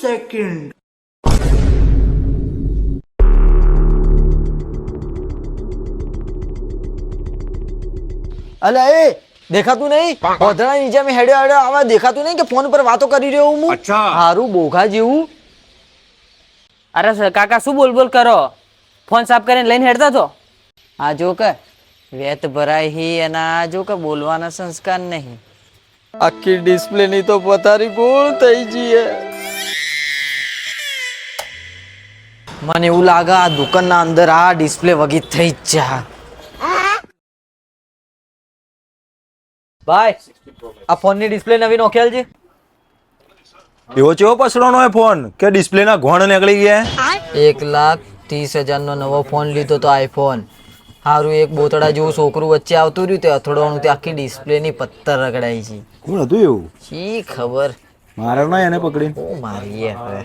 Second. અલે એ દેખાતું નહીં? પોધરા નીચે મેં હેડ્યો હેડ્યો આવા દેખાતું નહીં કે ફોન પર વાતો કરી રહ્યો હું? અચ્છા. હારું બોઘા જેવું. અરે સર કાકા શું બોલ બોલ કરો? ફોન સાફ કરીને લઈને હેડતા છો? આ જો કે વેત ભરાય હી અને આ જો કે બોલવાના સંસ્કાર નહીં. આખી ડિસ્પ્લે ની તો પથારી ગોળ થઈ જઈએ. મને એવું લાગે આ દુકાનના અંદર આ ડિસ્પ્લે વગી થઈ જ જા. ભાઈ આ ફોનની ડિસ્પ્લે નવી નોખેલ છે. એવો ચેવો પસડવાનો હે ફોન કે ડિસ્પ્લે ના ઘોણ નીકળી ગયા? 1,30,000 નો નવો ફોન લીધો તો આઈફોન. હારું એક બોતડા જેવું છોકરું વચ્ચે આવતું રહ્યું તે અથડવાનું તે આખી ડિસ્પ્લે ની પત્તર રગડાઈ છે. કોણ હતું એવું? શી ખબર. મારે ના એને પકડી. ઓ મારી હવે.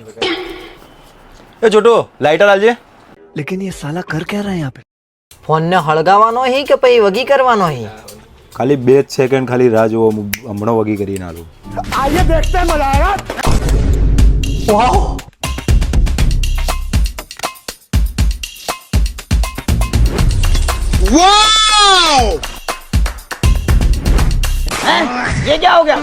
એ છોટો લાઇટર આલજે. लेकिन ये साला कर क्या रहा है यहाँ पे? ફોન ને હળગાવાનો હી કે પછી વગી કરવાનો હી? ખાલી 2 સેકન્ડ ખાલી રાહ જોવો, હમણાં વગી કરીને આલું. आइए देखते हैं, मजा आएगा। वाह, ये क्या हो गया?